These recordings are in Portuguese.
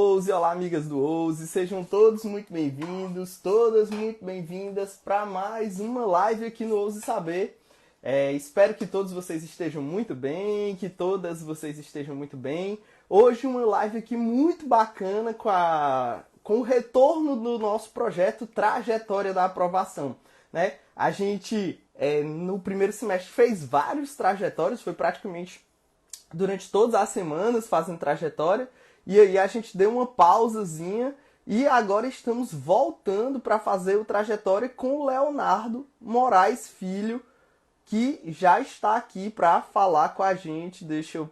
Ouse, olá amigas do Ouse, sejam todos muito bem-vindos, todas muito bem-vindas para mais uma live aqui no Ouse Saber. Espero que todos vocês estejam muito bem, que todas vocês estejam muito bem. Hoje uma live aqui muito bacana com o retorno do nosso projeto Trajetória da Aprovação, né? A gente no primeiro semestre fez vários trajetórios, foi praticamente durante todas as semanas fazendo trajetória, e aí a gente deu uma pausazinha e agora estamos voltando para fazer o trajetória com o Leonardo Moraes Filho, que já está aqui para falar com a gente. Deixa eu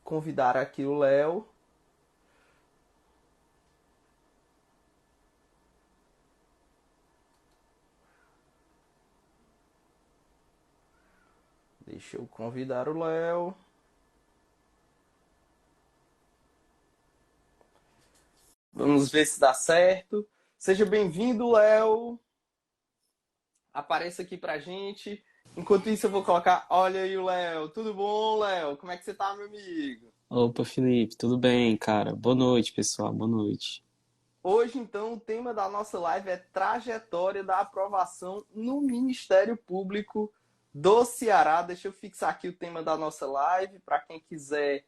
convidar aqui o Léo. Deixa eu convidar o Léo. Vamos ver se dá certo. Seja bem-vindo, Léo. Apareça aqui pra gente. Enquanto isso, eu vou colocar... Olha aí o Léo. Tudo bom, Léo? Como é que você tá, meu amigo? Opa, Felipe, tudo bem, cara? Boa noite, pessoal, boa noite. Hoje, então, o tema da nossa live é trajetória da aprovação no Ministério Público do Ceará. Deixa eu fixar aqui o tema da nossa live para quem quiser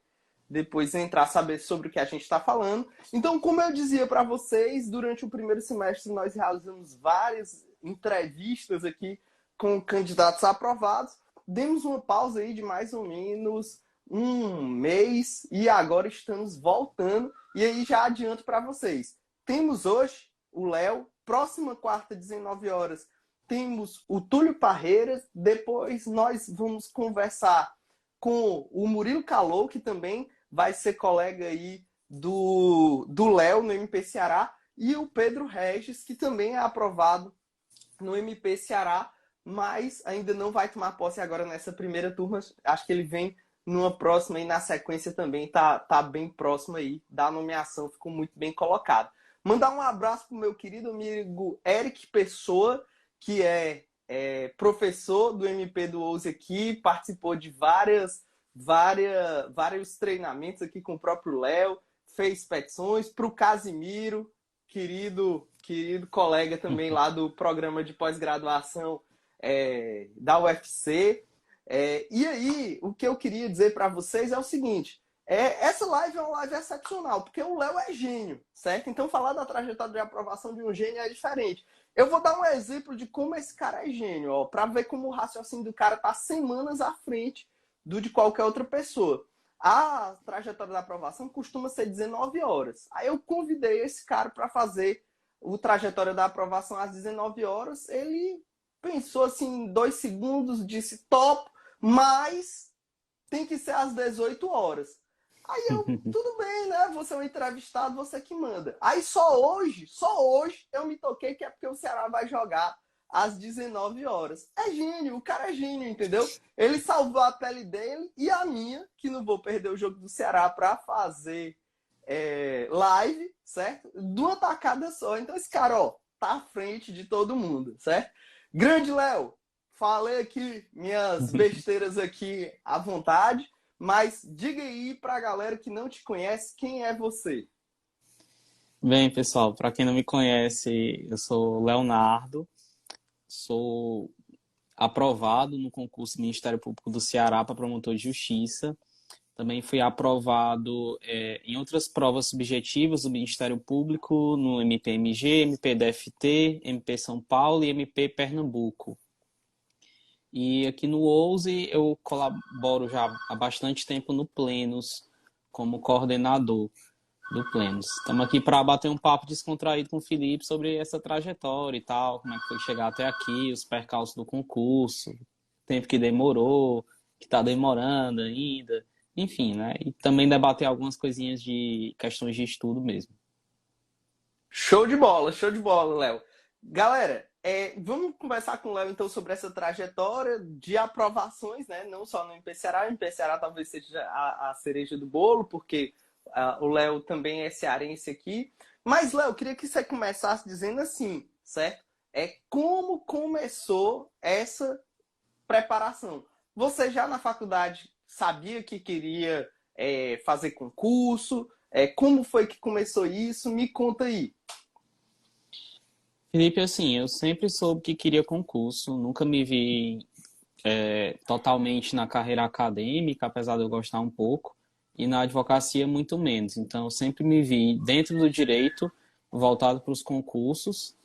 depois entrar saber sobre o que a gente está falando. Então, como eu dizia para vocês, durante o primeiro semestre nós realizamos várias entrevistas aqui com candidatos aprovados. Demos uma pausa aí de mais ou menos um mês e agora estamos voltando. E aí já adianto para vocês. Temos hoje o Léo, próxima quarta, 19 horas, temos o Túlio Parreiras, depois nós vamos conversar com o Murilo Calou, que também vai ser colega aí do Léo no MP Ceará, e o Pedro Regis, que também é aprovado no MP Ceará, mas ainda não vai tomar posse agora nessa primeira turma. Acho que ele vem numa próxima e na sequência também tá bem próximo aí da nomeação, ficou muito bem colocado. Mandar um abraço pro meu querido amigo Eric Pessoa, que é professor do MP do Ouse aqui, participou de vários treinamentos aqui com o próprio Léo, fez petições para o Casimiro, querido colega também lá do programa de pós-graduação da UFC. E aí, o que eu queria dizer para vocês é o seguinte: essa live é uma live excepcional, porque o Léo é gênio, certo? Então, falar da trajetória de aprovação de um gênio é diferente. Eu vou dar um exemplo de como esse cara é gênio, para ver como o raciocínio do cara tá semanas à frente do de qualquer outra pessoa. A trajetória da aprovação costuma ser 19 horas. Aí eu convidei esse cara para fazer o trajetória da aprovação às 19 horas. Ele pensou assim em 2 segundos, disse top, mas tem que ser às 18 horas. Aí tudo bem, né? Você é um entrevistado, você que manda. Aí só hoje eu me toquei que é porque o Ceará vai jogar às 19 horas. É gênio, o cara é gênio, entendeu? Ele salvou a pele dele e a minha, que não vou perder o jogo do Ceará para fazer live, certo? De uma tacada só. Então esse cara, ó, tá à frente de todo mundo, certo? Grande Léo, falei aqui minhas besteiras aqui à vontade, mas diga aí pra galera que não te conhece, quem é você? Bem, pessoal, para quem não me conhece, eu sou Leonardo, sou aprovado no concurso do Ministério Público do Ceará para promotor de justiça. Também fui aprovado em outras provas subjetivas do Ministério Público, no MPMG, MPDFT, MP São Paulo e MP Pernambuco. E aqui no Ouse eu colaboro já há bastante tempo no Plenos, como coordenador do Plenos. Estamos aqui para bater um papo descontraído com o Felipe sobre essa trajetória e tal, como é que foi chegar até aqui, os percalços do concurso, o tempo que demorou, que está demorando ainda, enfim, né? E também debater algumas coisinhas de questões de estudo mesmo. Show de bola, Léo. Galera, vamos conversar com o Léo então sobre essa trajetória de aprovações, né? Não só no MP Ceará, o MP Ceará talvez seja a cereja do bolo, porque o Léo também é cearense aqui. Mas, Léo, eu queria que você começasse dizendo assim, certo? Como começou essa preparação? Você já na faculdade sabia que queria fazer concurso? Como foi que começou isso? Me conta aí. Felipe, assim, eu sempre soube que queria concurso, nunca me vi totalmente na carreira acadêmica, apesar de eu gostar um pouco, e na advocacia muito menos. Então, eu sempre me vi dentro do direito, voltado para os concursos.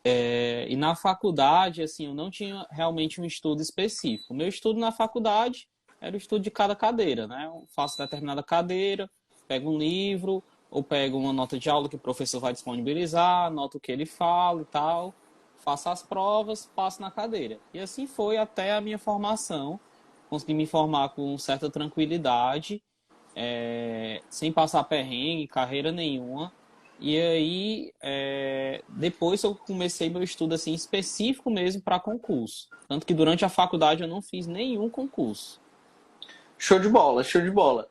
E na faculdade, assim, eu não tinha realmente um estudo específico. O meu estudo na faculdade era o estudo de cada cadeira, né? Eu faço determinada cadeira, pego um livro, ou pego uma nota de aula que o professor vai disponibilizar, anoto o que ele fala e tal, faço as provas, passo na cadeira. E assim foi até a minha formação. Consegui me formar com certa tranquilidade, sem passar perrengue, carreira nenhuma. E aí, depois eu comecei meu estudo assim específico mesmo para concurso. Tanto que durante a faculdade eu não fiz nenhum concurso. Show de bola, show de bola.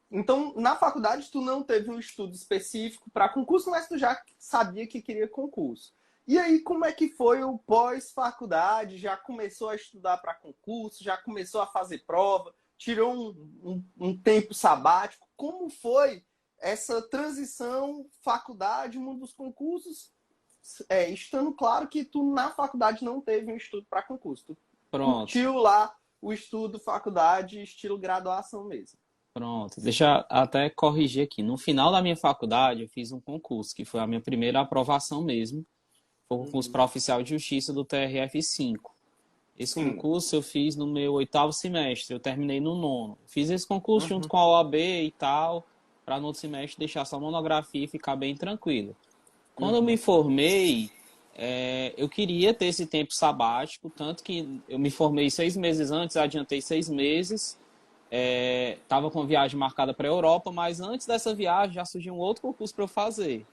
Então, na faculdade, tu não teve um estudo específico para concurso, mas tu já sabia que queria concurso. E aí, como é que foi o pós-faculdade? Já começou a estudar para concurso? Já começou a fazer prova? Tirou um tempo sabático? Como foi essa transição faculdade, mundo dos concursos? Estando claro que tu, na faculdade, não teve um estudo para concurso. Tu Pronto, curtiu lá o estudo, faculdade, estilo graduação mesmo. pronto. Deixa eu até corrigir aqui. No final da minha faculdade, eu fiz um concurso, que foi a minha primeira aprovação mesmo. Foi o concurso Uhum. para oficial de justiça do TRF5. Esse Sim. concurso eu fiz no meu oitavo semestre, eu terminei no nono. Fiz esse concurso junto Uhum. com a OAB e tal, para no outro semestre deixar só monografia e ficar bem tranquilo. Quando eu me Uhum. formei, eu queria ter esse tempo sabático, tanto que eu me formei 6 meses antes, adiantei 6 meses, estava com viagem marcada para a Europa, mas antes dessa viagem já surgiu um outro concurso para eu fazer,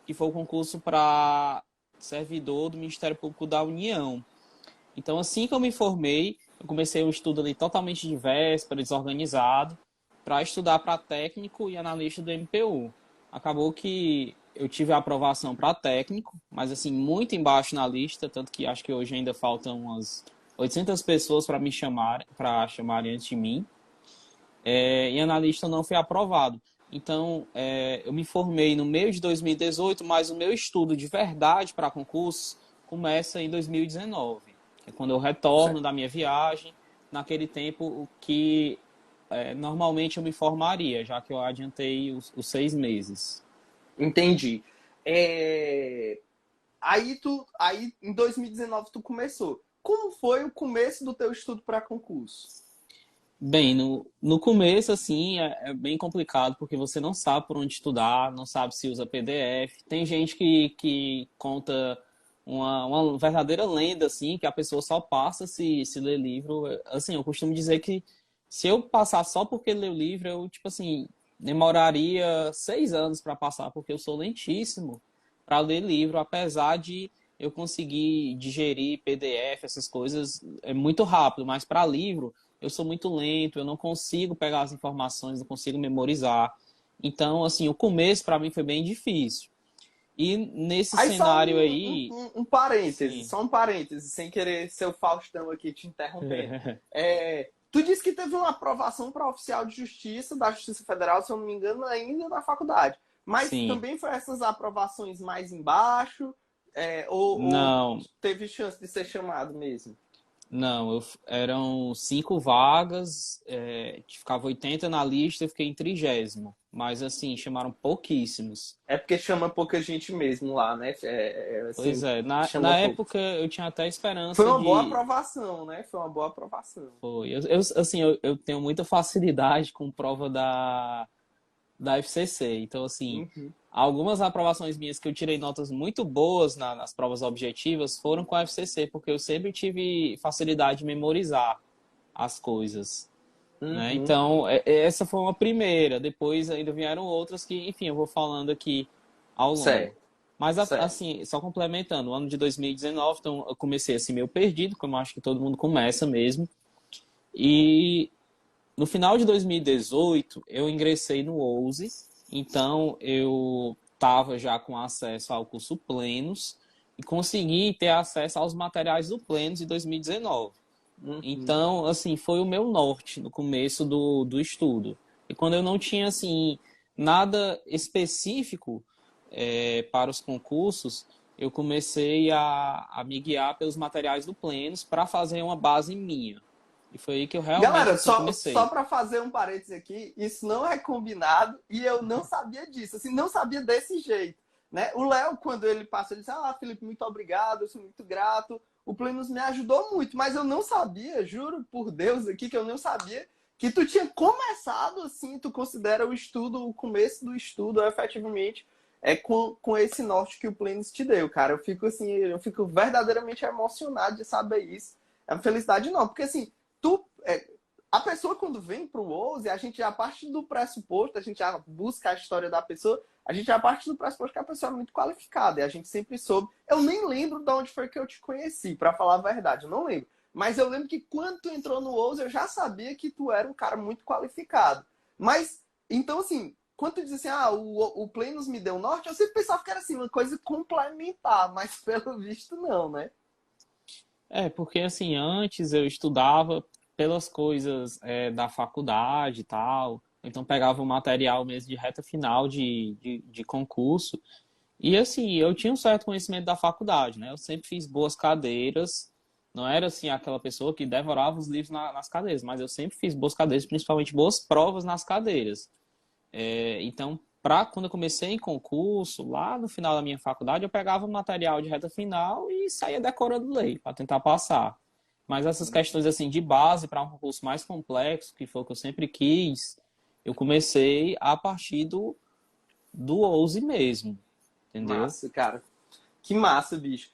que foi o concurso para servidor do Ministério Público da União. Então, assim que eu me formei, eu comecei um estudo ali totalmente de véspera, desorganizado, para estudar para técnico e analista do MPU. Acabou que eu tive a aprovação para técnico, mas assim, muito embaixo na lista, tanto que acho que hoje ainda faltam umas 800 pessoas para chamarem antes de mim. E analista não foi aprovado. Então, eu me formei no meio de 2018, mas o meu estudo de verdade para concurso começa em 2019. É quando eu retorno Certo. da minha viagem, naquele tempo que normalmente eu me formaria, já que eu adiantei os 6 meses. Entendi. É, aí em 2019 tu começou. Como foi o começo do teu estudo para concurso? Bem, no começo, assim, é bem complicado, porque você não sabe por onde estudar, não sabe se usa PDF. Tem gente que conta uma verdadeira lenda, assim, que a pessoa só passa se lê livro. Assim, eu costumo dizer que se eu passar só porque ler o livro, eu, tipo assim, demoraria 6 anos para passar, porque eu sou lentíssimo para ler livro, apesar de eu conseguir digerir PDF, essas coisas, é muito rápido, mas para livro eu sou muito lento, eu não consigo pegar as informações, não consigo memorizar. Então, assim, o começo para mim foi bem difícil. E nesse Aí só cenário aí, um parêntese, sim. só um parêntese, sem querer ser o Faustão aqui te interrompendo. Tu disse que teve uma aprovação para oficial de justiça da Justiça Federal, se eu não me engano, ainda na faculdade. Mas Sim. também foi essas aprovações mais embaixo, ou Não, teve chance de ser chamado mesmo? não, eram 5 vagas, ficava 80 na lista, eu fiquei em 30º. Mas assim, chamaram pouquíssimos. É porque chama pouca gente mesmo lá, né? Pois Assim, é, chama na pouco. época eu tinha até Foi esperança uma boa de. aprovação, né? Foi uma boa aprovação. Foi. Assim, eu tenho muita facilidade com prova da FCC. Então, assim, Uhum. algumas aprovações minhas que eu tirei notas muito boas nas provas objetivas foram com a FCC, porque eu sempre tive facilidade de memorizar as coisas, né? Uhum. Então, essa foi uma primeira. Depois ainda vieram outras que, enfim, eu vou falando aqui ao longo. Certo, Mas, certo. assim, só complementando, o ano de 2019, então eu comecei assim meio perdido, como eu acho que todo mundo começa mesmo. E no final de 2018, eu ingressei no OUSE, então eu estava já com acesso ao curso Plenos e consegui ter acesso aos materiais do Plenos em 2019. Uhum. Então, assim, foi o meu norte no começo do estudo. E quando eu não tinha, assim, nada específico para os concursos, eu comecei a me guiar pelos materiais do Plenos para fazer uma base minha. E foi aí que eu realmente Galera, assim, só comecei. para fazer um parênteses aqui, isso não é combinado e eu não sabia disso, assim, não sabia desse jeito, né? O Léo, quando ele passa, ele disse, Felipe, muito obrigado, eu sou muito grato, o Plenos me ajudou muito, mas eu não sabia, juro por Deus aqui, que eu não sabia que tu tinha começado assim, tu considera o estudo, o começo do estudo, efetivamente, com esse norte que o Plenos te deu, cara. Eu fico assim, eu fico verdadeiramente emocionado de saber isso. É uma felicidade não, porque assim, tu, a pessoa quando vem para o OUSE, a gente já parte do pressuposto, a gente já busca a história da pessoa, a gente já parte do pressuposto que a pessoa é muito qualificada, e a gente sempre soube. Eu nem lembro de onde foi que eu te conheci, para falar a verdade, eu não lembro. Mas eu lembro que quando tu entrou no OUSE, eu já sabia que tu era um cara muito qualificado. Mas, então assim, quando tu diz assim, o Plenos me deu norte, eu sempre pensava que era assim, uma coisa complementar, mas pelo visto não, né? Porque assim, antes eu estudava pelas coisas da faculdade e tal, então pegava o material mesmo de reta final de concurso, e assim, eu tinha um certo conhecimento da faculdade, né? Eu sempre fiz boas cadeiras, não era assim aquela pessoa que devorava os livros nas cadeiras, mas eu sempre fiz boas cadeiras, principalmente boas provas nas cadeiras. Então, quando eu comecei em concurso, lá no final da minha faculdade, eu pegava o material de reta final e saía decorando lei para tentar passar. Mas essas questões assim de base para um concurso mais complexo, que foi o que eu sempre quis, eu comecei a partir do OUSE mesmo, entendeu? Massa, cara. Que massa, bicho.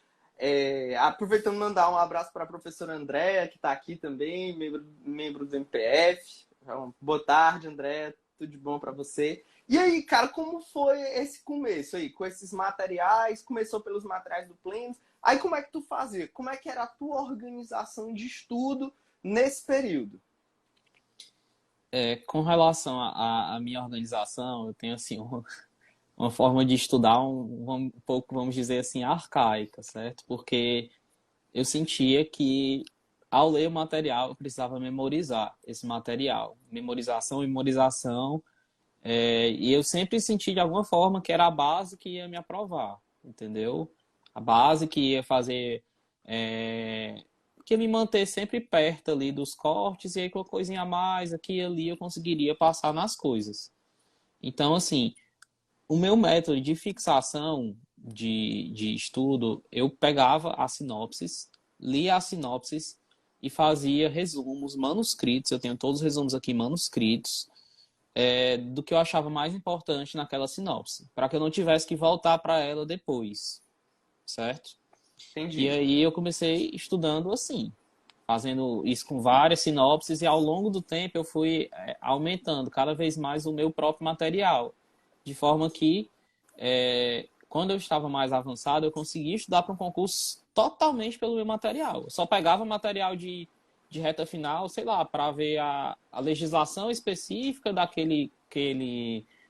Aproveitando mandar um abraço para a professora Andréa, que está aqui também, membro do MPF. Então, boa tarde, Andréa. Tudo de bom para você. E aí, cara, como foi esse começo aí? Com esses materiais, começou pelos materiais do Plenos. Aí como é que tu fazia? Como é que era a tua organização de estudo nesse período? Com relação à minha organização, eu tenho assim uma forma de estudar um pouco, vamos dizer assim, arcaica, certo? Porque eu sentia que ao ler o material eu precisava memorizar esse material. Memorização, memorização. E eu sempre senti de alguma forma que era a base que ia me aprovar, entendeu? A base que ia fazer. Que ia me manter sempre perto ali dos cortes, e aí com uma coisinha a mais aqui e ali eu conseguiria passar nas coisas. Então, assim, o meu método de fixação de estudo, eu pegava as sinopses, lia as sinopses e fazia resumos manuscritos. Eu tenho todos os resumos aqui manuscritos, do que eu achava mais importante naquela sinopse, para que eu não tivesse que voltar para ela depois, certo? E Entendi. aí eu comecei estudando assim, fazendo isso com várias sinopses, e ao longo do tempo eu fui aumentando cada vez mais o meu próprio material, de forma que quando eu estava mais avançado eu conseguia estudar para um concurso totalmente pelo meu material. Eu só pegava material de reta final, sei lá, para ver a legislação específica daquele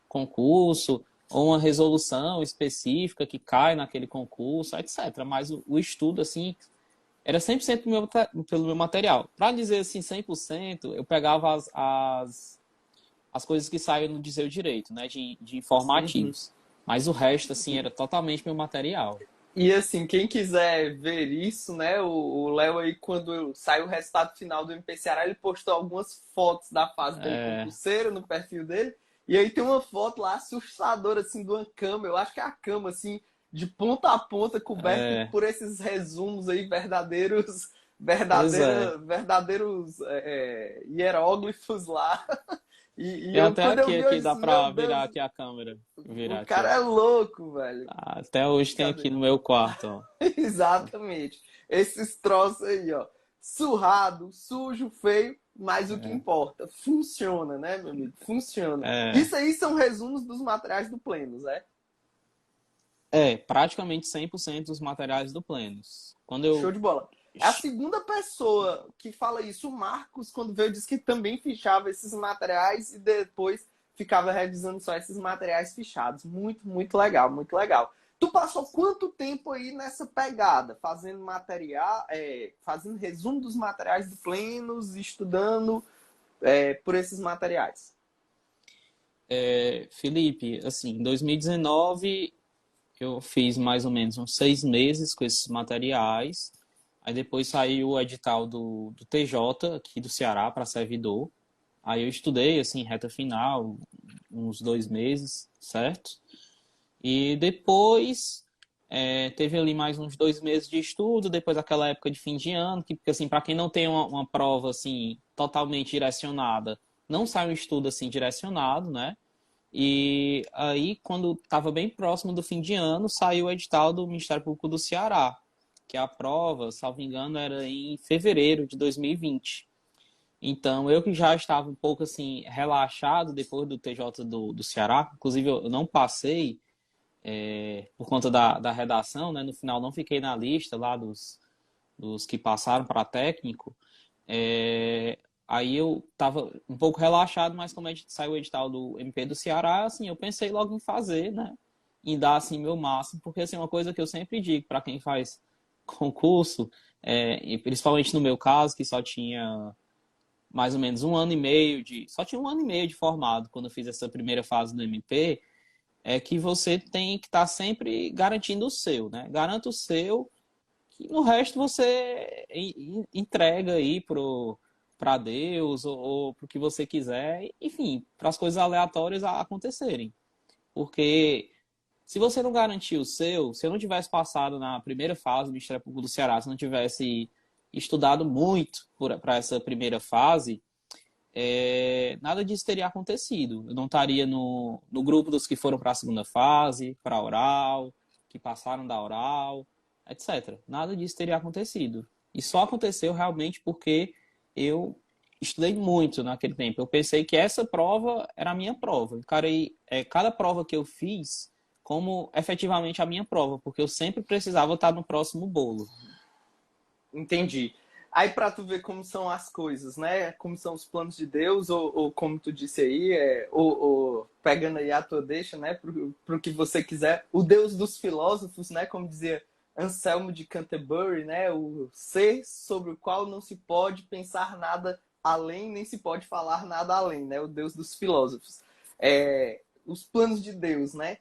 concurso, ou uma resolução específica que cai naquele concurso, etc. Mas o estudo, assim, era 100% pelo meu material. Para dizer assim, 100%, eu pegava as coisas que saíam no Dizer o Direito, né, de Uhum. informativos. Mas o resto, assim, era totalmente meu material. E assim, quem quiser ver isso, né? O Léo aí, quando sai o resultado final do MP Ceará, ele postou algumas fotos da fase dele É, concurseiro no perfil dele. E aí tem uma foto lá assustadora, assim, de uma cama. Eu acho que é a cama, assim, de ponta a ponta, coberta é, por esses resumos aí verdadeiros, pois é. verdadeiros hieróglifos lá. E Tem eu, até quando eu vi, eu aqui, dá disse, meu pra Deus, virar aqui a câmera. o Virar aqui, cara ó. é louco, velho. Até hoje tem aqui Cadê? no meu quarto, ó. Exatamente. Esses troços aí, ó. Surrado, sujo, feio, mas o que importa, funciona, né, meu amigo? Funciona. É, Isso aí são resumos dos materiais do Plenos, é? praticamente 100% dos materiais do Plenos. Quando Show eu... de bola. É a segunda pessoa que fala isso. O Marcos, quando veio, disse que também fichava esses materiais e depois ficava revisando só esses materiais fichados. Muito, muito legal, muito legal. Tu passou quanto tempo aí nessa pegada? Fazendo material, fazendo resumo dos materiais do Plenos, estudando por esses materiais? Felipe, assim, em 2019 eu fiz mais ou menos uns 6 meses com esses materiais. Aí depois saiu o edital do TJ aqui do Ceará para servidor. Aí eu estudei, assim, reta final, uns 2 meses, certo? E depois teve ali mais uns 2 meses de estudo, depois aquela época de fim de ano, que, porque assim, para quem não tem uma prova assim totalmente direcionada, não sai um estudo assim direcionado, né? E aí, quando estava bem próximo do fim de ano, saiu o edital do Ministério Público do Ceará, que a prova, salvo engano, era em fevereiro de 2020. Então, eu que já estava um pouco assim relaxado depois do TJ do Ceará, inclusive eu não passei por conta da redação, né? No final não fiquei na lista lá dos que passaram para técnico. Aí eu estava um pouco relaxado, mas como saiu o edital do MP do Ceará, assim, eu pensei logo em fazer, né? Em dar assim meu máximo, porque assim, uma coisa que eu sempre digo para quem faz concurso, e principalmente no meu caso, que só tinha mais ou menos um ano e meio só tinha um ano e meio de formado quando eu fiz essa primeira fase do MP, é que você tem que estar sempre garantindo o seu, né? Garanta o seu, que no resto você entrega aí para Deus ou para o que você quiser, enfim, para as coisas aleatórias acontecerem. Porque se você não garantir o seu, se eu não tivesse passado na primeira fase do Ministério Público do Ceará, se não tivesse estudado muito para essa primeira fase, nada disso teria acontecido. Eu não estaria no grupo dos que foram para a segunda fase, para a oral, que passaram da oral, etc. Nada disso teria acontecido. E só aconteceu realmente porque eu estudei muito naquele tempo. Eu pensei que essa prova era a minha prova. Encarei cada prova que eu fiz como efetivamente a minha prova, porque eu sempre precisava estar no próximo bolo. Entendi. Aí para tu ver como são as coisas, né? Como são os planos de Deus, ou como tu disse aí, ou pegando aí a tua deixa, né? Pro que você quiser. O Deus dos filósofos, né? Como dizia Anselmo de Canterbury, né? O ser sobre o qual não se pode pensar nada além, nem se pode falar nada além, né? O Deus dos filósofos. Os planos de Deus, né?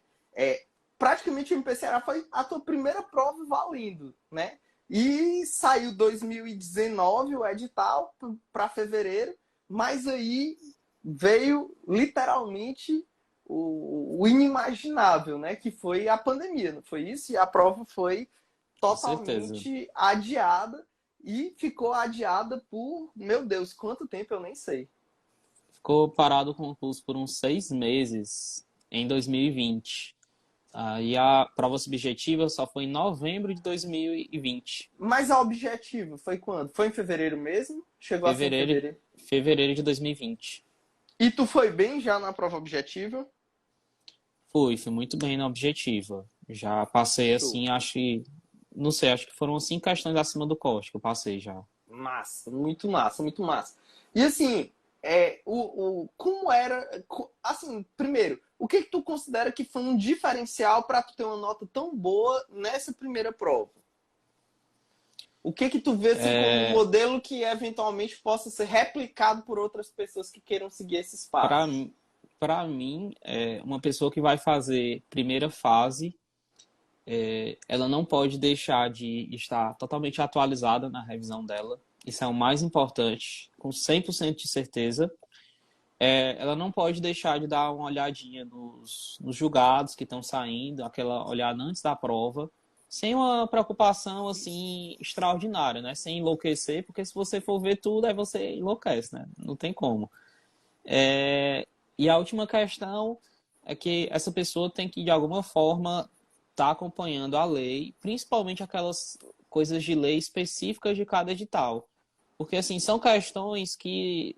Praticamente o MPCRA foi a tua primeira prova valendo, né? E saiu 2019 o edital para fevereiro, mas aí veio literalmente o inimaginável, né? Que foi a pandemia, não foi isso? E a prova foi Com certeza. totalmente adiada e ficou adiada por, meu Deus, quanto tempo eu nem sei. Ficou parado o concurso por uns 6 meses em 2020. E a prova subjetiva só foi em novembro de 2020. Mas a objetiva foi quando? Foi em fevereiro mesmo? Chegou a ser em Fevereiro, fevereiro? fevereiro de 2020. E tu foi bem já na prova objetiva? Fui muito bem na objetiva. Já passei Show. assim, acho que. Não sei, acho que foram 5 questões acima do corte que eu passei já. Massa, muito massa, muito massa. E assim, como era. Assim, primeiro, o que tu considera que foi um diferencial para tu ter uma nota tão boa nessa primeira prova? O que tu vê assim, como um É, modelo que eventualmente possa ser replicado por outras pessoas que queiram seguir esses para passos? para mim, uma pessoa que vai fazer primeira fase, ela não pode deixar de estar totalmente atualizada na revisão dela. Isso é o mais importante, com 100% de certeza. Ela não pode deixar de dar uma olhadinha nos julgados que estão saindo, aquela olhada antes da prova, sem uma preocupação assim extraordinária, né? Sem enlouquecer, porque se você for ver tudo, aí você enlouquece, né? Não tem como. E a última questão é que essa pessoa tem que, de alguma forma, estar acompanhando a lei, principalmente aquelas coisas de lei específicas de cada edital. Porque, assim, são questões que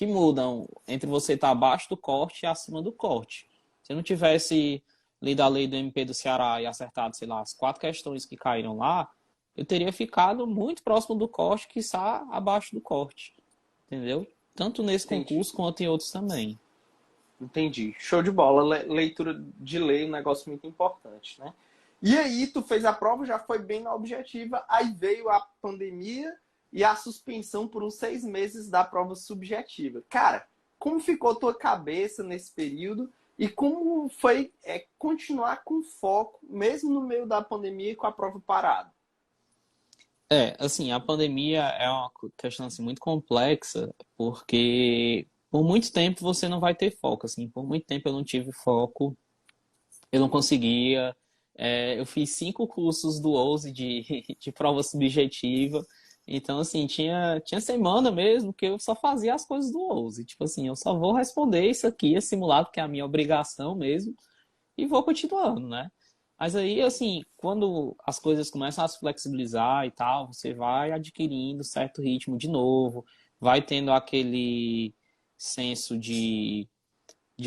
mudam entre você estar abaixo do corte e acima do corte. Se eu não tivesse lido a lei do MP do Ceará e acertado, sei lá, as 4 questões que caíram lá, eu teria ficado muito próximo do corte, quiçá abaixo do corte. Entendeu? Tanto nesse Entendi. concurso quanto em outros também. Entendi. Show de bola. Leitura de lei é um negócio muito importante, né? E aí, tu fez a prova, já foi bem na objetiva, aí veio a pandemia e a suspensão por uns 6 meses da prova subjetiva. Cara, como ficou a tua cabeça nesse período e como foi continuar com foco, mesmo no meio da pandemia e com a prova parada? Assim, a pandemia é uma questão assim, muito complexa, porque por muito tempo você não vai ter foco, assim, por muito tempo eu não tive foco, eu não conseguia. Eu fiz 5 cursos do OUSE de prova subjetiva. Então, assim, tinha semana mesmo que eu só fazia as coisas do OUSE. Tipo assim, eu só vou responder isso aqui, esse simulado, que é a minha obrigação mesmo, e vou continuando, né? Mas aí, assim, quando as coisas começam a se flexibilizar e tal, você vai adquirindo certo ritmo de novo, vai tendo aquele senso de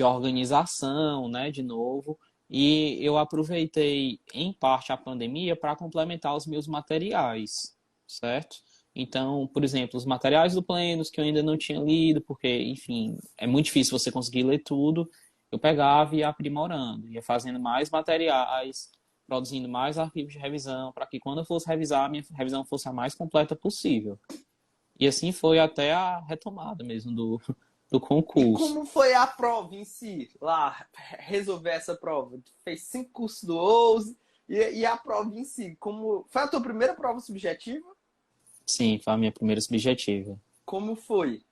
organização, né, de novo. E eu aproveitei, em parte, a pandemia para complementar os meus materiais, certo? Então, por exemplo, os materiais do Plenos que eu ainda não tinha lido, porque, enfim, é muito difícil você conseguir ler tudo. Eu pegava e ia aprimorando, ia fazendo mais materiais, produzindo mais arquivos de revisão, para que quando eu fosse revisar, a minha revisão fosse a mais completa possível. E assim foi até a retomada mesmo do E concurso. como foi a prova em si, lá, resolver essa prova? Tu fez 5 cursos do OUSE e a prova em si, como foi a tua primeira prova subjetiva? Sim, foi a minha primeira subjetiva. Como foi?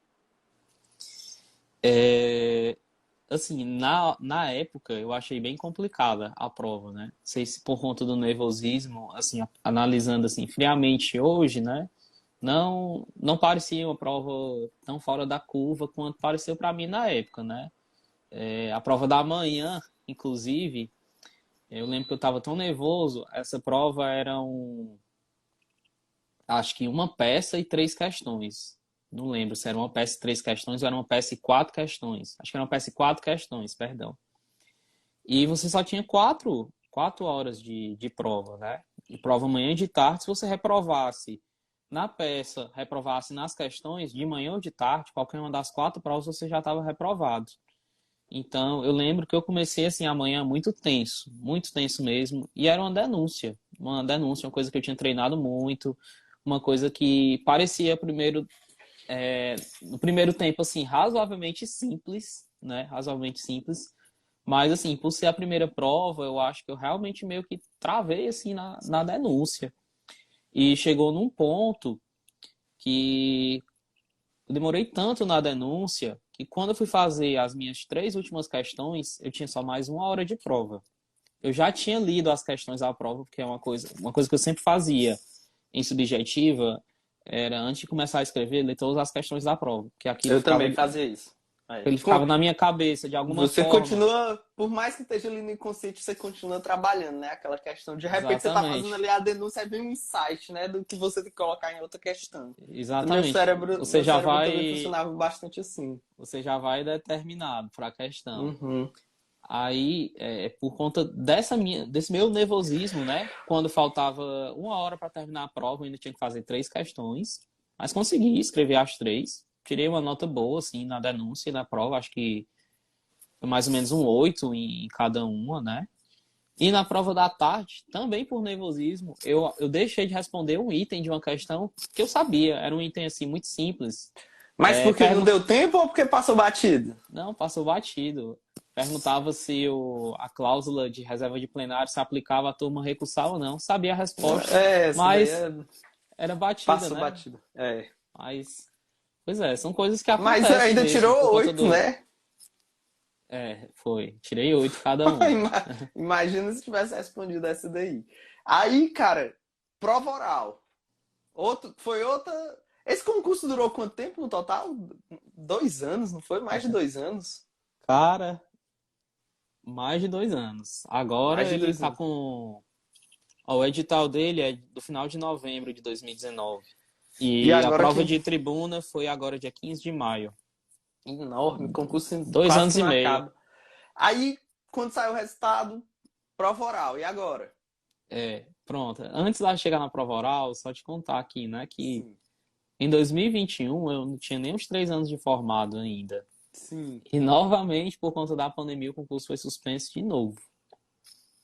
É, assim, na época eu achei bem complicada a prova, né? Não sei se por conta do nervosismo, assim, analisando assim friamente hoje, né? Não parecia uma prova tão fora da curva quanto pareceu para mim na época, né? A prova da manhã, inclusive, eu lembro que eu estava tão nervoso. Essa prova era acho que uma peça e 3 questões. Não lembro se era uma peça e 3 questões ou era uma peça e 4 questões. Acho que era uma peça e 4 questões, perdão. E você só tinha quatro horas de prova, né? De prova manhã e de tarde. Se você reprovasse na peça, reprovasse nas questões, de manhã ou de tarde, qualquer uma das 4 provas, você já estava reprovado. Então, eu lembro que eu comecei assim amanhã muito tenso mesmo, e era uma coisa que eu tinha treinado muito, uma coisa que parecia no primeiro tempo assim razoavelmente simples, né? Razoavelmente simples, mas assim, por ser a primeira prova, eu acho que eu realmente meio que travei assim na denúncia. E chegou num ponto que eu demorei tanto na denúncia que quando eu fui fazer as minhas 3 últimas questões, eu tinha só mais 1 hora de prova. Eu já tinha lido as questões da prova, porque é uma coisa que eu sempre fazia em subjetiva, era antes de começar a escrever, ler todas as questões da prova, porque aquilo Eu ficava, também fazia isso. ele ficava na minha cabeça de alguma Você forma. continua, por mais que esteja ali no inconsciente, você continua trabalhando, né? Aquela questão. De repente você tá fazendo Exatamente. ali a denúncia, aí vem um insight, né? Do que você tem que colocar em outra questão. Então, meu Exatamente. cérebro, Você meu já cérebro também vai, funcionava bastante assim. você já vai determinado para a questão. Uhum. Aí, por conta desse meu nervosismo, né? Quando faltava 1 hora para terminar a prova, eu ainda tinha que fazer 3 questões, mas consegui escrever as 3. Tirei uma nota boa, assim, na denúncia e na prova, acho que foi mais ou menos um 8 em cada uma, né? E na prova da tarde, também por nervosismo, eu deixei de responder um item de uma questão que eu sabia, era um item, assim, muito simples. Mas porque não deu tempo ou porque passou batido? Não, passou batido. Perguntava se a cláusula de reserva de plenário se aplicava à turma recursal ou não. Sabia a resposta, Essa daí mas era batida, passou né? batido. É. Mas, pois é, são coisas que Mas acontecem ainda mesmo por tirou conta 8, do. né? Foi. Tirei 8 cada uma. Imagina se tivesse respondido essa daí. Aí, cara, prova oral. Foi outra. Esse concurso durou quanto tempo no total? 2 anos, não foi? Mais de 2 anos. Cara, mais de 2 anos. Agora Mais de ele dois tá anos. com. Ó, o edital dele é do final de novembro de 2019. E E a agora prova que de tribuna foi agora dia 15 de maio. enorme, concurso Dois quase anos que e não meio. acaba. Aí, quando saiu o resultado, prova oral. E agora? Pronto. Antes de chegar na prova oral, só te contar aqui, né, que Sim, em 2021 eu não tinha nem os 3 anos de formado ainda. sim. E novamente, por conta da pandemia, o concurso foi suspenso de novo.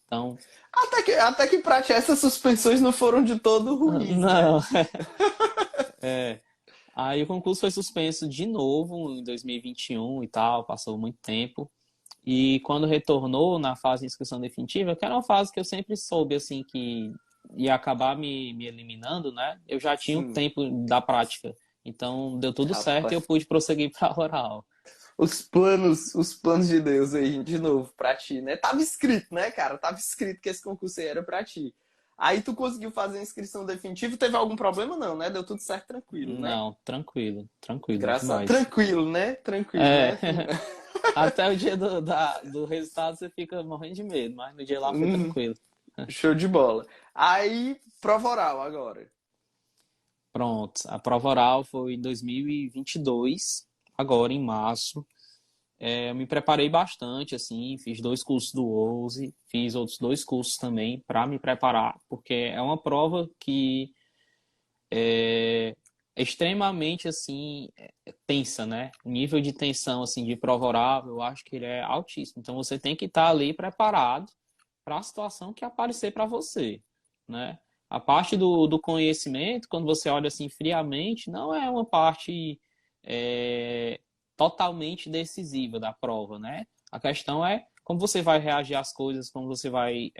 Então, Até que pra ti essas suspensões não foram de todo ruins, né? não. É. Aí o concurso foi suspenso de novo em 2021 e tal, passou muito tempo. E quando retornou na fase de inscrição definitiva, que era uma fase que eu sempre soube assim que ia acabar me eliminando, né? Eu já tinha o Sim, tempo da prática. Então deu tudo certo e eu rapaz. pude prosseguir para a oral. Os planos de Deus aí, de novo, pra ti, né? Tava escrito, né, cara? Tava escrito que esse concurso aí era pra ti. Aí tu conseguiu fazer a inscrição definitiva, teve algum problema não, né? Deu tudo certo, tranquilo, né? Não, tranquilo, tranquilo Graças a... demais. Tranquilo, né? Tranquilo, É, né? até o dia do resultado você fica morrendo de medo, mas no dia lá foi tranquilo. Show de bola. Aí, prova oral agora. Pronto, a prova oral foi em 2022, agora em março. Eu me preparei bastante, assim, fiz 2 cursos do OUSE, fiz outros 2 cursos também para me preparar, porque é uma prova que é extremamente, assim, tensa, né? O nível de tensão, assim, de prova oral, eu acho que ele é altíssimo. Então, você tem que estar ali preparado para a situação que aparecer para você, né? A parte do conhecimento, quando você olha assim friamente, não é uma parte é, totalmente decisiva da prova, né? A questão é como você vai reagir às coisas, como você vai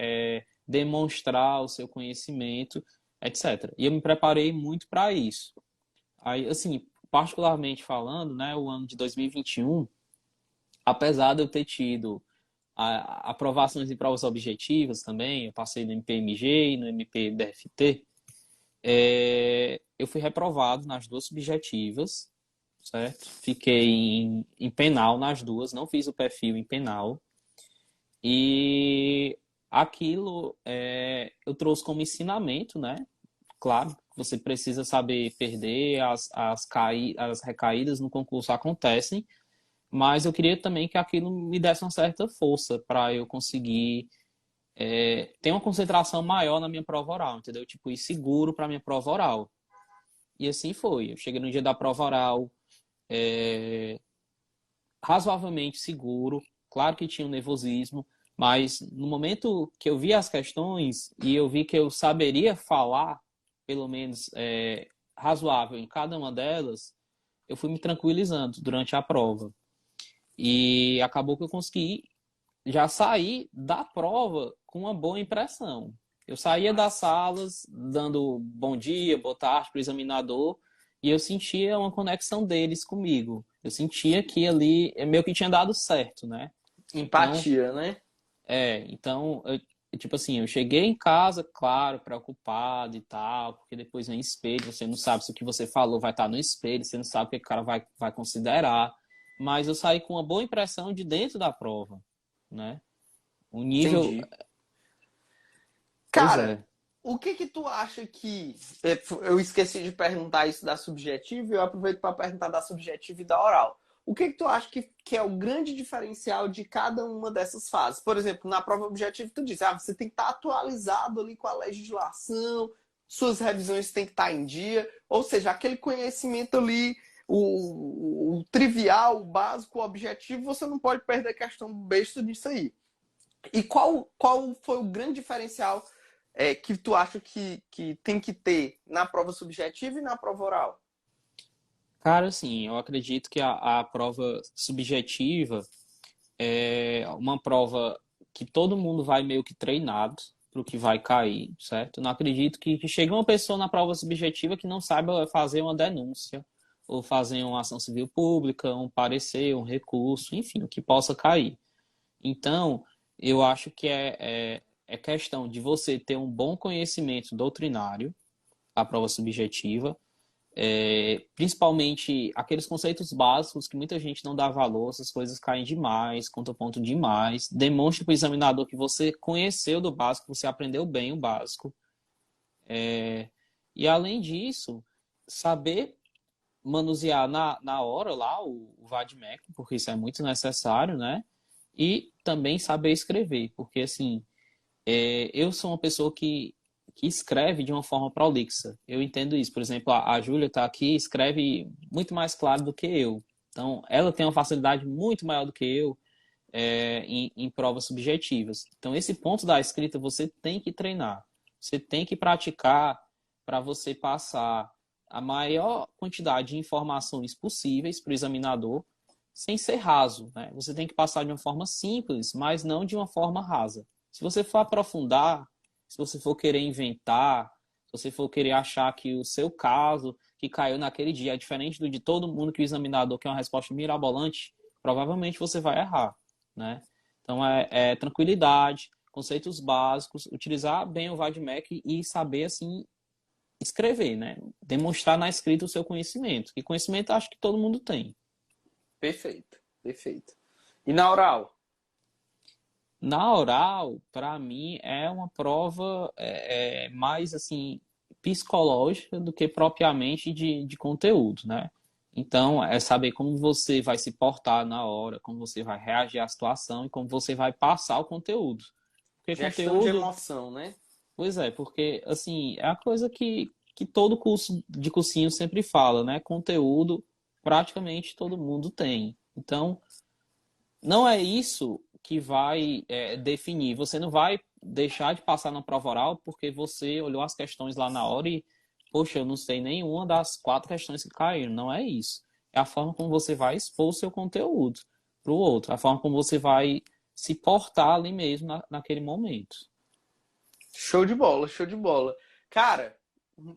demonstrar o seu conhecimento, etc. E eu me preparei muito para isso. Aí, assim, particularmente falando, né, o ano de 2021, apesar de eu ter tido aprovações em provas objetivas também, eu passei no MPMG e no MPBFT, eu fui reprovado nas 2 subjetivas, certo? Fiquei em penal nas duas, não fiz o perfil em penal. E aquilo eu trouxe como ensinamento, né? Claro, você precisa saber perder, as recaídas no concurso acontecem, mas eu queria também que aquilo me desse uma certa força para eu conseguir ter uma concentração maior na minha prova oral, entendeu? Tipo, ir seguro para minha prova oral. E assim foi. Eu cheguei no dia da prova oral razoavelmente seguro. Claro que tinha um nervosismo, mas no momento que eu vi as questões e eu vi que eu saberia falar, pelo menos razoável em cada uma delas, eu fui me tranquilizando durante a prova. E acabou que eu consegui já sair da prova com uma boa impressão. Eu saía das salas dando bom dia, boa tarde para o examinador e eu sentia uma conexão deles comigo. Eu sentia que ali meio que tinha dado certo, né? Então, Empatia, né? então tipo assim, eu cheguei em casa, claro, preocupado e tal, porque depois vem espelho, você não sabe se o que você falou vai estar no espelho, você não sabe o que o cara vai considerar. Mas eu saí com uma boa impressão de dentro da prova, né? O nível. Entendi. Pois Cara, é. o que que tu acha que... Eu esqueci de perguntar isso da subjetiva e eu aproveito para perguntar da subjetiva e da oral. O que que tu acha que é o grande diferencial de cada uma dessas fases? Por exemplo, na prova objetiva, tu diz, você tem que estar atualizado ali com a legislação, suas revisões têm que estar em dia, ou seja, aquele conhecimento ali, o trivial, o básico, o objetivo, você não pode perder questão besta disso aí. E qual foi o grande diferencial que tu acha que tem que ter na prova subjetiva e na prova oral? Cara, assim, eu acredito que a prova subjetiva é uma prova que todo mundo vai meio que treinado para o que vai cair, certo? Eu não acredito que chegue uma pessoa na prova subjetiva que não saiba fazer uma denúncia ou fazer uma ação civil pública, um parecer, um recurso, enfim, o que possa cair. Então, eu acho que é questão de você ter um bom conhecimento doutrinário, a prova subjetiva, principalmente aqueles conceitos básicos que muita gente não dá valor, essas coisas caem demais, conta ponto demais. Demonstre para o examinador que você conheceu do básico, você aprendeu bem o básico. E além disso, saber manusear na hora lá o vade-mecum, porque isso é muito necessário, né? E também saber escrever, porque assim, eu sou uma pessoa que escreve de uma forma prolixa. Eu entendo isso. Por exemplo, a Júlia está aqui, escreve muito mais claro do que eu. Então, ela tem uma facilidade muito maior do que eu em provas subjetivas. Então, esse ponto da escrita você tem que treinar. Você tem que praticar para você passar a maior quantidade de informações possíveis para o examinador, sem ser raso, né? Você tem que passar de uma forma simples, mas não de uma forma rasa. Se você for aprofundar, se você for querer inventar, se você for querer achar que o seu caso que caiu naquele dia é diferente do de todo mundo, que o examinador quer uma resposta mirabolante, provavelmente você vai errar, né? Então é tranquilidade, conceitos básicos, utilizar bem o VADMEC e saber assim escrever, né? Demonstrar na escrita o seu conhecimento. Que conhecimento acho que todo mundo tem. Perfeito, perfeito. E na oral? Na oral, para mim, é uma prova mais assim psicológica do que propriamente de conteúdo, né? Então, é saber como você vai se portar na hora, como você vai reagir à situação e como você vai passar o conteúdo. Porque Gestão de conteúdo, emoção, né? pois é, porque assim, é a coisa que todo curso de cursinho sempre fala, né? Conteúdo praticamente todo mundo tem. Então, não é isso que vai definir. Você não vai deixar de passar na prova oral porque você olhou as questões lá na hora e, poxa, eu não sei nenhuma das 4 questões que caíram. Não é isso. É a forma como você vai expor o seu conteúdo para o outro, a forma como você vai se portar ali mesmo naquele momento. Show de bola, show de bola. Cara,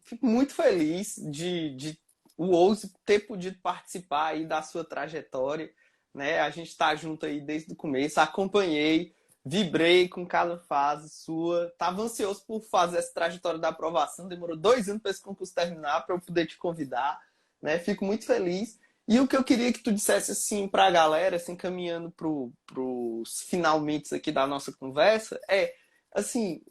fico muito feliz de o Ouso ter podido participar aí da sua trajetória, né? A gente está junto aí desde o começo, acompanhei, vibrei com cada fase sua, tava ansioso por fazer essa trajetória da aprovação, demorou 2 anos para esse concurso terminar, para eu poder te convidar, né? Fico muito feliz. E o que eu queria que tu dissesse assim para a galera, assim, caminhando pros finalmente aqui da nossa conversa, assim,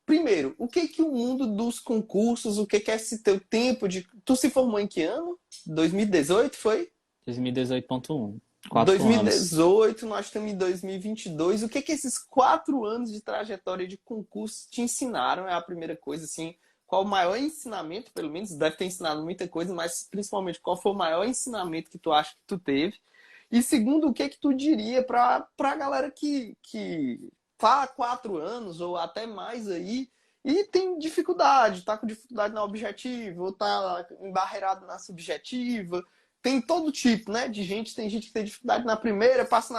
primeiro, o mundo dos concursos, o que é esse teu tempo de, tu se formou em que ano? 2018 foi? 2018.1. 4 anos. 2018, nós estamos em 2022. O que esses 4 anos de trajetória de concurso te ensinaram? É a primeira coisa, assim. Qual o maior ensinamento, pelo menos, deve ter ensinado muita coisa, mas principalmente qual foi o maior ensinamento que tu acha que tu teve? E segundo, o que tu diria para a galera que tá há 4 anos ou até mais aí e tem dificuldade, tá com dificuldade na objetiva, ou tá embarreirado na subjetiva, tem todo tipo, né, de gente. Tem gente que tem dificuldade na primeira, passa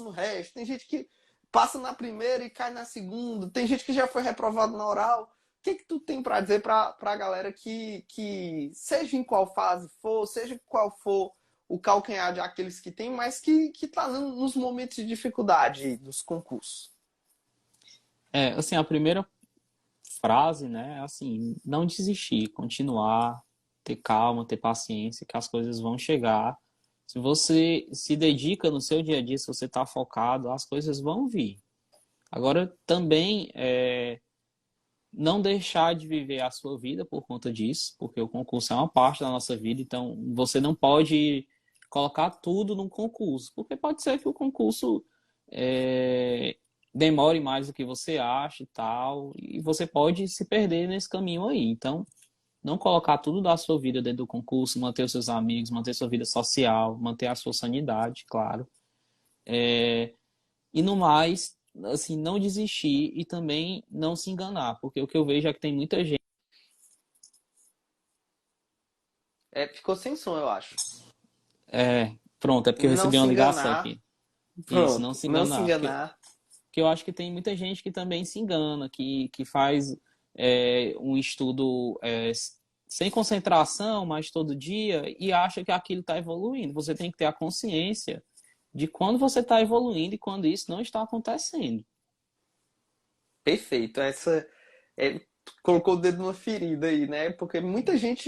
no resto. Tem gente que passa na primeira e cai na segunda. Tem gente que já foi reprovado na oral. O que tu tem para dizer para a galera que, seja em qual fase for, seja qual for o calcanhar de aqueles que tem, mas que tá nos momentos de dificuldade dos concursos? Assim, a primeira frase, né, é assim, não desistir, continuar, ter calma, ter paciência, que as coisas vão chegar. Se você se dedica no seu dia a dia, se você está focado, as coisas vão vir. Agora, também, não deixar de viver a sua vida por conta disso, porque o concurso é uma parte da nossa vida, então você não pode colocar tudo num concurso, porque pode ser que o concurso é, demore mais do que você acha e tal, e você pode se perder nesse caminho aí. Então, não colocar tudo da sua vida dentro do concurso, manter os seus amigos, manter sua vida social, manter a sua sanidade, claro. E no mais, assim, não desistir e também não se enganar, porque o que eu vejo é que tem muita gente. Ficou sem som, eu acho. Pronto, é porque eu Não recebi uma se ligação enganar. aqui. Isso, não Pronto, se não se enganar, enganar. porque eu acho que tem muita gente que também se engana, que faz um estudo sem concentração, mas todo dia, e acha que aquilo está evoluindo. Você tem que ter a consciência de quando você está evoluindo e quando isso não está acontecendo. Perfeito. Colocou o dedo numa ferida aí, né? Porque muita gente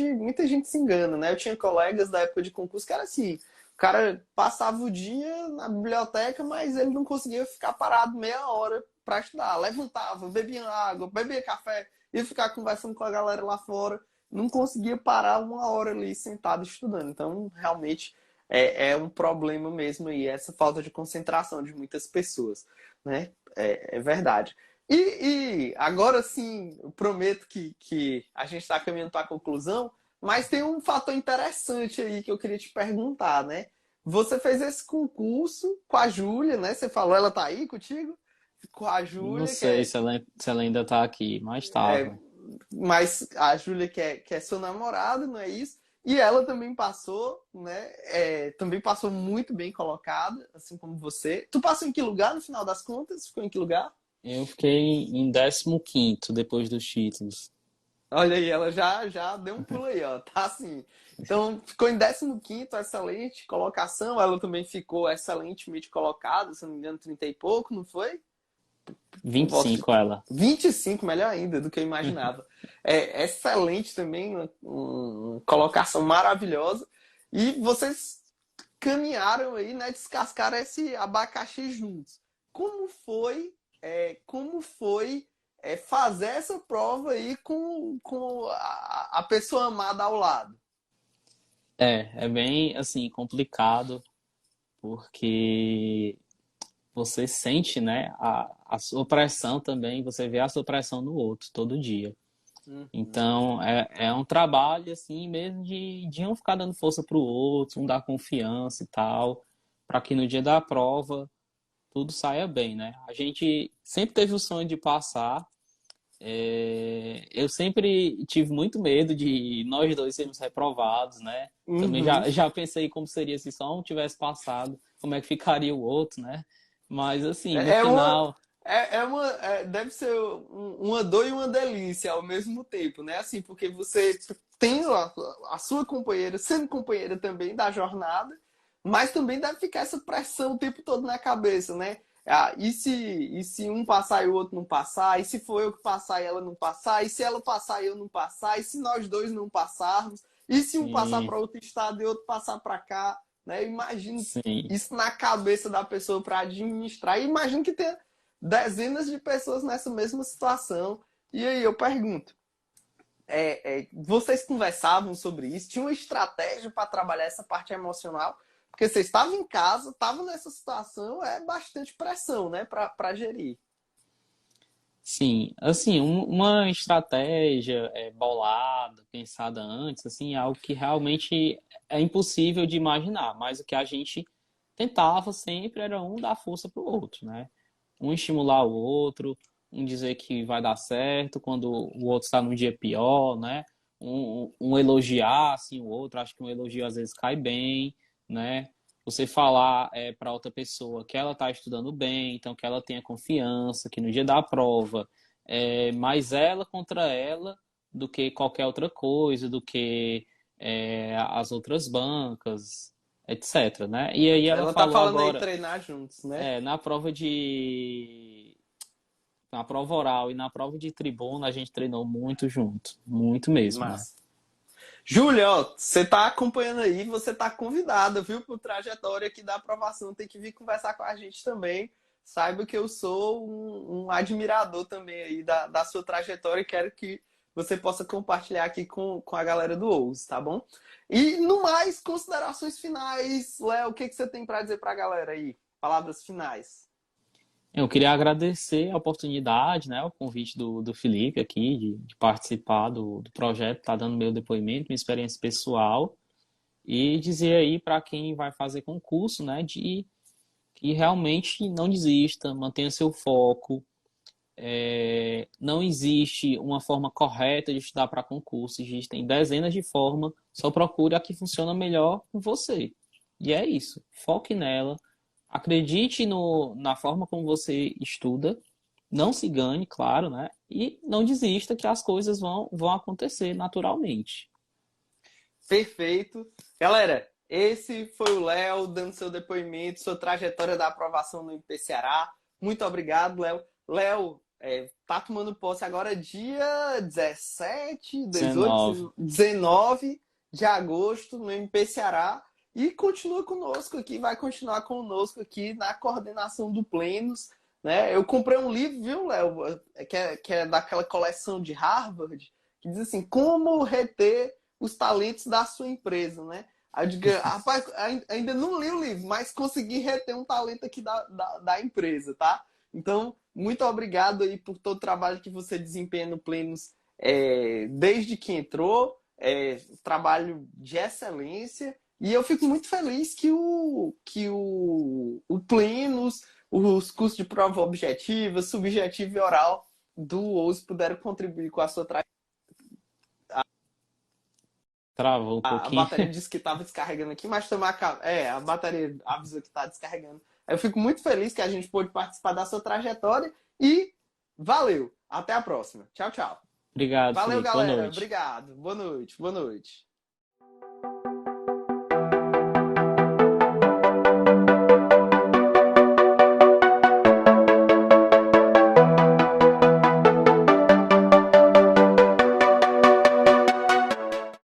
se engana, né? Eu tinha colegas da época de concurso que era assim, o cara passava o dia na biblioteca, mas ele não conseguia ficar parado meia hora para estudar. Levantava, bebia água, bebia café, ia ficar conversando com a galera lá fora, não conseguia parar uma hora ali sentado estudando. Então, realmente é um problema mesmo aí, essa falta de concentração de muitas pessoas, né? É verdade. E agora sim, eu prometo que a gente está caminhando para a conclusão, mas tem um fator interessante aí que eu queria te perguntar, né? Você fez esse concurso com a Júlia, né? Você falou, ela tá aí contigo? Com a Não Júlia, sei se ela ainda está aqui, mas é, estava. mas a Júlia que é sua namorada, não é isso? E ela também passou, né? Também passou muito bem colocada, assim como você. Tu passou em que lugar no final das contas? Ficou em que lugar? Eu fiquei em 15º depois dos títulos. Olha aí, ela já deu um pulo aí, ó. Tá assim. Então, ficou em 15º, excelente colocação. Ela também ficou excelentemente colocada, se não me engano, 30 e pouco, não foi? Por vinte e volta de cinco ela. 25, melhor ainda do que eu imaginava. Excelente também, uma colocação maravilhosa. E vocês caminharam aí, né? Descascaram esse abacaxi juntos. Como foi fazer essa prova aí com a pessoa amada ao lado? É bem assim complicado porque você sente, né, a sua pressão também, você vê a sua pressão no outro todo dia. Uhum. Então é um trabalho assim mesmo de um ficar dando força pro outro, um dar confiança e tal, para que no dia da prova tudo saia bem, né? A gente sempre teve o sonho de passar. Eu sempre tive muito medo de nós dois sermos reprovados, né? Também Uhum. já pensei como seria se só um tivesse passado, como é que ficaria o outro, né? Mas assim, no É, é uma, final, deve ser uma dor e uma delícia ao mesmo tempo, né? Assim, porque você tem a sua companheira, sendo companheira também da jornada, mas também deve ficar essa pressão o tempo todo na cabeça, né? E se um passar e o outro não passar? E se for eu que passar e ela não passar? E se ela passar e eu não passar? E se nós dois não passarmos? E se um passar sim, para outro estado e outro passar para cá? Né? Eu imagino sim. isso na cabeça da pessoa para administrar. E imagino que tenha dezenas de pessoas nessa mesma situação. E aí eu pergunto, vocês conversavam sobre isso? Tinha uma estratégia para trabalhar essa parte emocional? Porque vocês estavam em casa, estavam nessa situação, é bastante pressão, né, para gerir. Sim, assim, uma estratégia bolada, pensada antes, assim, é algo que realmente é impossível de imaginar, mas o que a gente tentava sempre era um dar força pro outro, né? Um estimular o outro, um dizer que vai dar certo quando o outro está num dia pior, né? Um elogiar, assim, o outro, acho que um elogio às vezes cai bem, né? Você falar para outra pessoa que ela está estudando bem, então que ela tenha confiança, que no dia da prova é mais ela contra ela do que qualquer outra coisa, do que as outras bancas, etc, né? E aí ela Ela tá falou falando aí agora, treinar juntos, né? na prova na prova oral e na prova de tribuna a gente treinou muito junto, muito mesmo, né? Mas Júlia, ó, você tá acompanhando aí, você tá convidada, viu, pro trajetória aqui da aprovação, tem que vir conversar com a gente também. Saiba que eu sou um admirador também aí da sua trajetória e quero que você possa compartilhar aqui com a galera do OUS, tá bom? E no mais, considerações finais, Léo, o que que você tem para dizer pra galera aí? Palavras finais. Eu queria agradecer a oportunidade, né, o convite do Felipe aqui, de participar do projeto, tá dando meu depoimento, minha experiência pessoal, e dizer aí para quem vai fazer concurso, né, de que realmente não desista, mantenha seu foco. Não existe uma forma correta de estudar para concurso, existem dezenas de formas, só procure a que funciona melhor com você. E é isso, foque nela, acredite na forma como você estuda, não se ganhe, claro, né? E não desista que as coisas vão acontecer naturalmente. Perfeito. Galera, esse foi o Léo dando seu depoimento, sua trajetória da aprovação no MP Ceará. Muito obrigado, Léo. Léo, tá tomando posse agora dia 17, 19. 18, 19 de agosto no MP Ceará e continua conosco aqui, vai continuar conosco aqui na coordenação do Plenos. Né? Eu comprei um livro, viu, Léo, que é daquela coleção de Harvard, que diz assim, como reter os talentos da sua empresa, né? Aí eu digo, rapaz, ainda não li o livro, mas consegui reter um talento aqui da empresa, tá? Então, muito obrigado aí por todo o trabalho que você desempenha no Plenos desde que entrou, trabalho de excelência, e eu fico muito feliz que o Plenos, os cursos de prova objetiva, subjetiva e oral do OUS puderam contribuir com a sua Travou um A pouquinho. bateria disse que estava descarregando aqui, mas a bateria avisou que está descarregando. Eu fico muito feliz que a gente pôde participar da sua trajetória e valeu! Até a próxima. Tchau, tchau. Obrigado, Valeu, Felipe. Boa galera. noite. Obrigado. Boa noite. Boa noite.